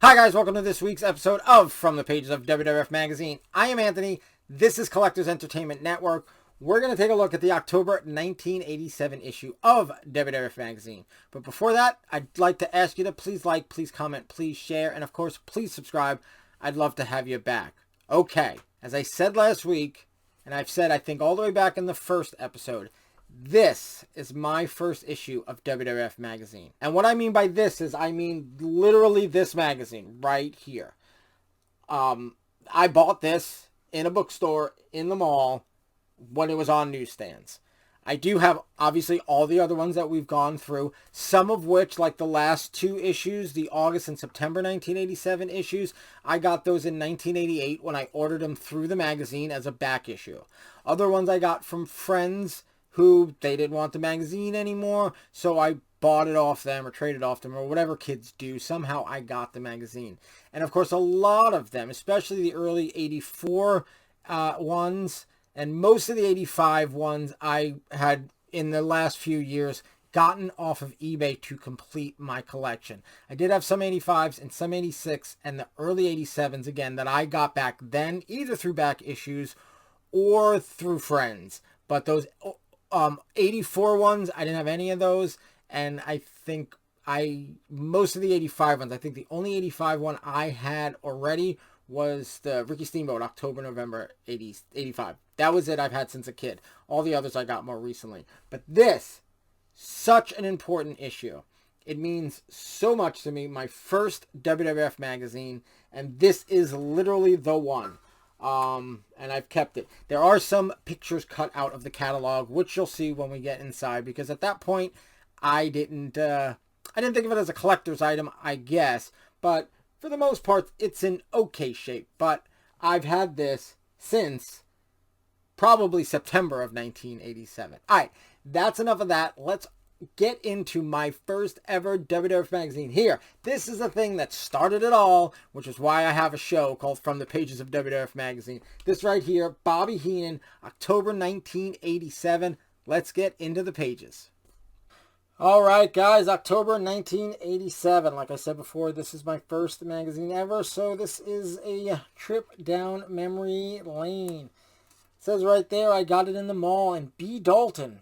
Hi guys, welcome to this week's episode of From the Pages of WWF Magazine. I am Anthony. This is Collectors Entertainment Network. We're going to take a look at the October 1987 issue of WWF Magazine. But before that, I'd like to ask you to please like, please comment, please share, and of course, please subscribe. I'd love to have you back. Okay, as I said last week, and I've said I think all the way back in the first episode, this is my first issue of WWF Magazine. And what I mean by this is I mean literally this magazine right here. I bought this in a bookstore in the mall when it was on newsstands. I do have obviously all the other ones that we've gone through, some of which, like the last two issues, the August and September 1987 issues, I got those in 1988 when I ordered them through the magazine as a back issue. Other ones I got from friends who they didn't want the magazine anymore, so I bought it off them or traded off them or whatever kids do. Somehow I got the magazine. And of course, a lot of them, especially the early 84 ones, and most of the 85 ones I had in the last few years gotten off of eBay to complete my collection. I did have some 85s and some 86 and the early 87s again that I got back then, either through back issues or through friends. But those 84 ones, I didn't have any of those. And I think most of the 85 ones, I think the only 85 one I had already was the Ricky Steamboat, October, November 85. That was it I've had since a kid. All the others I got more recently. But this, such an important issue. It means so much to me. My first WWF magazine. And this is literally the one. And I've kept it. There are some pictures cut out of the catalog, which you'll see when we get inside. Because at that point, I didn't think of it as a collector's item, I guess. But for the most part, it's in okay shape. But I've had this since probably September of 1987. All right, that's enough of that. Let's get into my first ever WWF magazine here. This is the thing that started it all, which is why I have a show called From the Pages of WWF Magazine. This right here, Bobby Heenan, October 1987. Let's get into the pages. All right, guys, October 1987. Like I said before, this is my first magazine ever, so this is a trip down memory lane. It says right there, I got it in the mall in B. Dalton.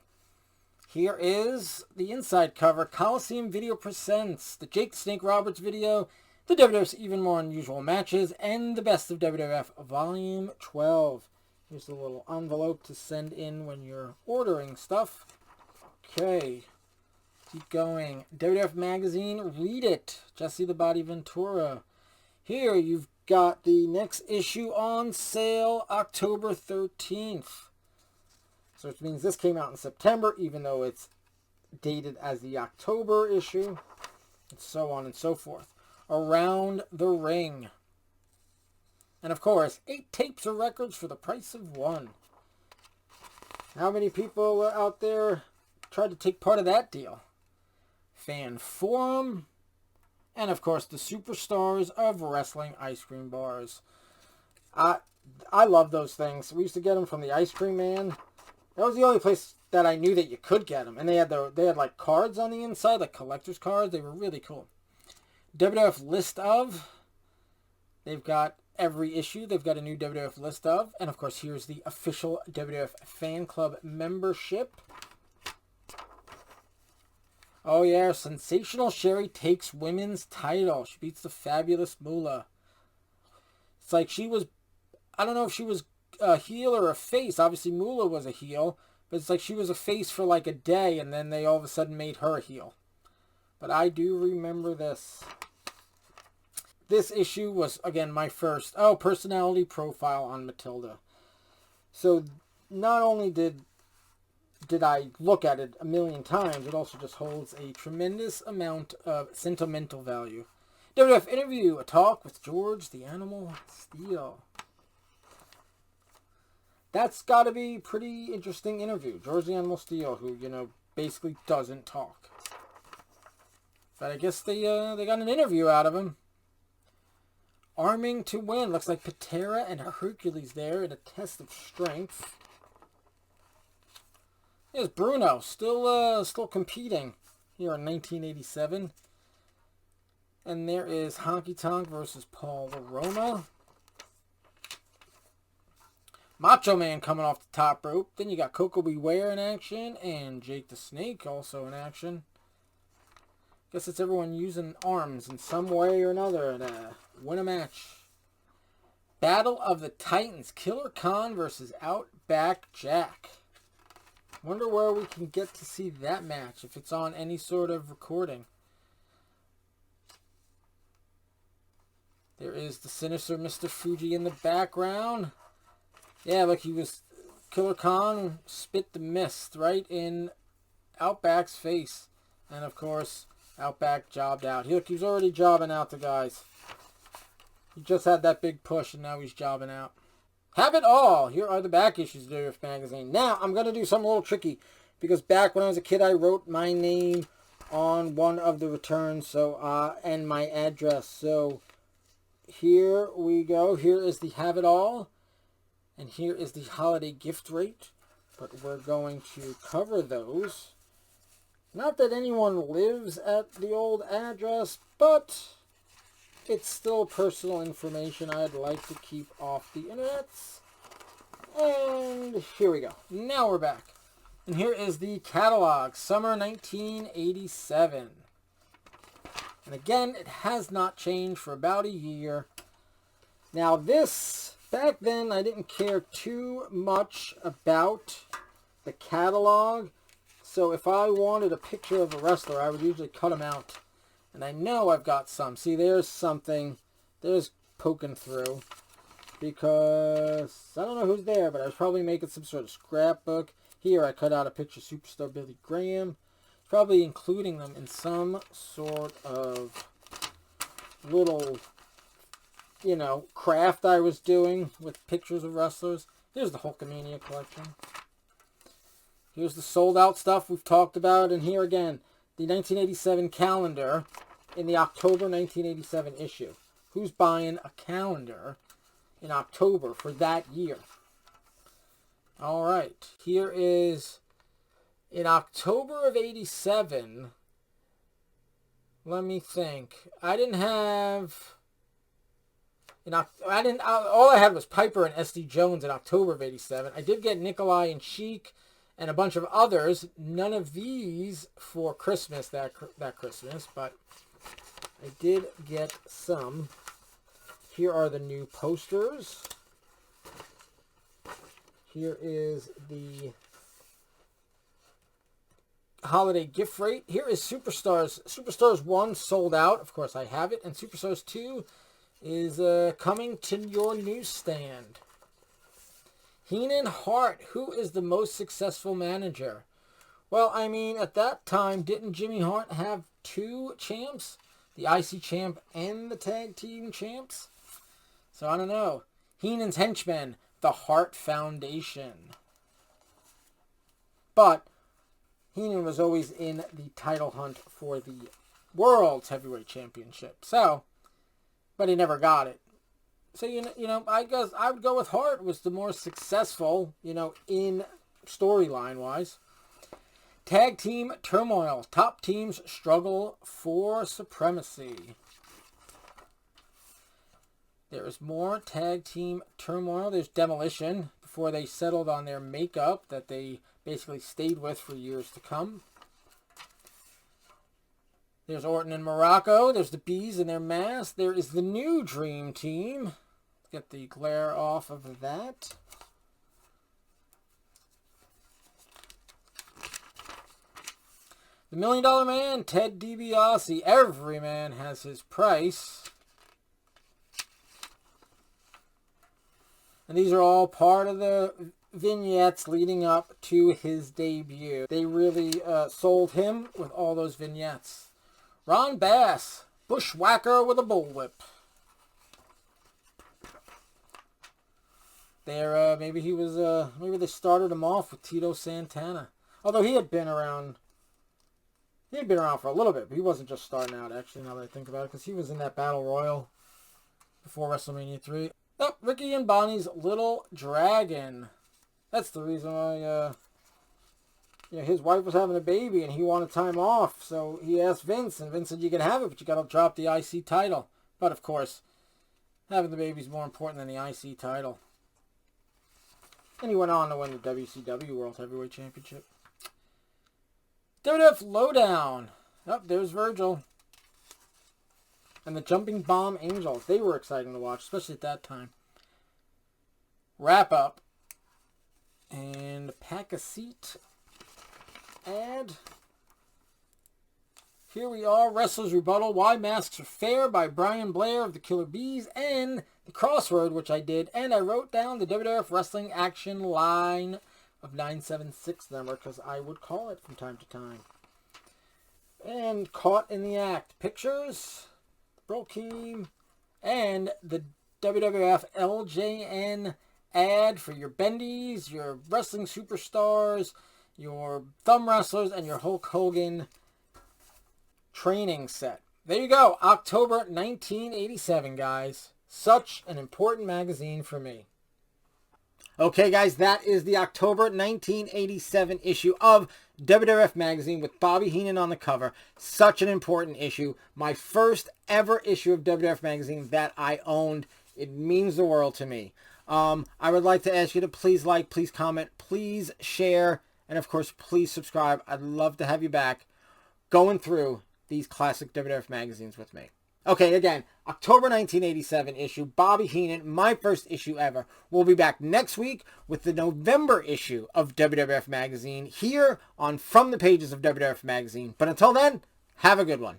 Here is the inside cover. Coliseum Video presents the Jake the Snake Roberts video, the WWF's Even More Unusual Matches, and the Best of WWF Volume 12. Here's a little envelope to send in when you're ordering stuff. Okay. Keep going. WWF Magazine, read it. Jesse the Body Ventura. Here you've got the next issue on sale October 13th. So which means this came out in September, even though it's dated as the October issue. And so on and so forth. Around the Ring. And of course, 8 tapes or records for the price of 1. How many people out there tried to take part of that deal? Fan Forum, and of course the Superstars of Wrestling ice cream bars. I love those things. We used to get them from the Ice Cream Man. That was the only place that I knew that you could get them, and they had like cards on the inside, like collector's cards. They were really cool. WWF list of. They've got every issue. They've got a new WWF list of, and of course here's the official WWF fan club membership. Oh yeah, Sensational Sherry takes women's title. She beats the Fabulous Moolah. It's like she was, I don't know if she was a heel or a face. Obviously Moolah was a heel, but it's like she was a face for like a day and then they all of a sudden made her a heel. But I do remember this. This issue was, again, my first, personality profile on Matilda. So not only did I look at it a million times, it also just holds a tremendous amount of sentimental value. WWF interview, a talk with George the Animal Steele. That's got to be pretty interesting interview. George the Animal Steele, who, basically doesn't talk. But I guess they got an interview out of him. Arming to win. Looks like Patera and Hercules there in a test of strength. Here's Bruno, still competing here in 1987. And there is Honky Tonk versus Paul Roma. Macho Man coming off the top rope. Then you got Coco Beware in action. And Jake the Snake also in action. Guess it's everyone using arms in some way or another to win a match. Battle of the Titans. Killer Khan versus Outback Jack. Wonder where we can get to see that match. If it's on any sort of recording. There is the sinister Mr. Fuji in the background. Yeah, look, he was... Killer Khan spit the mist right in Outback's face. And, of course, Outback jobbed out. Look, he was already jobbing out the guys. He just had that big push, and now he's jobbing out. Have it all! Here are the back issues of WWF Magazine. Now, I'm going to do something a little tricky. Because back when I was a kid, I wrote my name on one of the returns. So, and my address. So... here we go. Here is the Have It All. And here is the holiday gift rate. But we're going to cover those. Not that anyone lives at the old address, but it's still personal information I'd like to keep off the internet. And here we go. Now we're back. And here is the catalog. Summer 1987. And again, it has not changed for about a year. Now this, back then, I didn't care too much about the catalog. So if I wanted a picture of a wrestler, I would usually cut them out. And I know I've got some. See, there's something. There's poking through. Because I don't know who's there, but I was probably making some sort of scrapbook. Here I cut out a picture of Superstar Billy Graham. Probably including them in some sort of little, you know, craft I was doing with pictures of wrestlers. Here's the Hulkamania collection. Here's the sold out stuff we've talked about. And here again, the 1987 calendar in the October 1987 issue. Who's buying a calendar in October for that year? All right. Here is... in October of 87, let me think. I didn't have... all I had was Piper and S.D. Jones in October of 87. I did get Nikolai and Sheik and a bunch of others. None of these for Christmas that Christmas, but I did get some. Here are the new posters. Here is the holiday gift rate. Here is Superstars. Superstars 1 sold out. Of course, I have it. And Superstars 2 is coming to your newsstand. Heenan Hart. Who is the most successful manager? Well, I mean, at that time, didn't Jimmy Hart have 2 champs? The IC champ and the tag team champs? So, I don't know. Heenan's henchmen. The Hart Foundation. But Heenan was always in the title hunt for the World's Heavyweight Championship. So, but he never got it. So, you know, I guess I would go with Hart was the more successful, you know, in storyline-wise. Tag Team Turmoil. Top teams struggle for supremacy. There is more Tag Team Turmoil. There's Demolition before they settled on their makeup that they basically stayed with for years to come. There's Orton and Morocco. There's the Bees in their mask. There is the new Dream Team. Let's get the glare off of that. The $1 Million Man, Ted DiBiase. Every man has his price. And these are all part of the vignettes leading up to his debut. They really sold him with all those vignettes. Ron Bass, bushwhacker with a bullwhip. There, maybe he was, maybe they started him off with Tito Santana. Although he had been around for a little bit, but he wasn't just starting out, actually, now that I think about it, because he was in that Battle Royal before WrestleMania 3. Oh, Ricky and Bonnie's Little Dragon. That's the reason why, his wife was having a baby and he wanted time off. So he asked Vince, and Vince said, you can have it, but you got to drop the IC title. But of course, having the baby is more important than the IC title. And he went on to win the WCW World Heavyweight Championship. WWF Lowdown. Oh, there's Virgil. And the Jumping Bomb Angels. They were exciting to watch, especially at that time. Wrap up. And pack a seat. And here we are. Wrestler's Rebuttal. Why Masks Are Fair by Brian Blair of the Killer Bees. And the Crossroad, which I did. And I wrote down the WWF Wrestling Action line of 976 number, because I would call it from time to time. And Caught in the Act. Pictures. Brokeem. And the WWF LJN ad for your bendies, your wrestling superstars, your thumb wrestlers, and your Hulk Hogan training set. There you go. October 1987, guys. Such an important magazine for me. Okay, guys, that is the October 1987 issue of WWF Magazine with Bobby Heenan on the cover. Such an important issue. My first ever issue of WWF Magazine that I owned. It means the world to me. I would like to ask you to please like, please comment, please share, and of course, please subscribe. I'd love to have you back going through these classic WWF magazines with me. Okay, again, October 1987 issue, Bobby Heenan, my first issue ever. We'll be back next week with the November issue of WWF Magazine here on From the Pages of WWF Magazine. But until then, have a good one.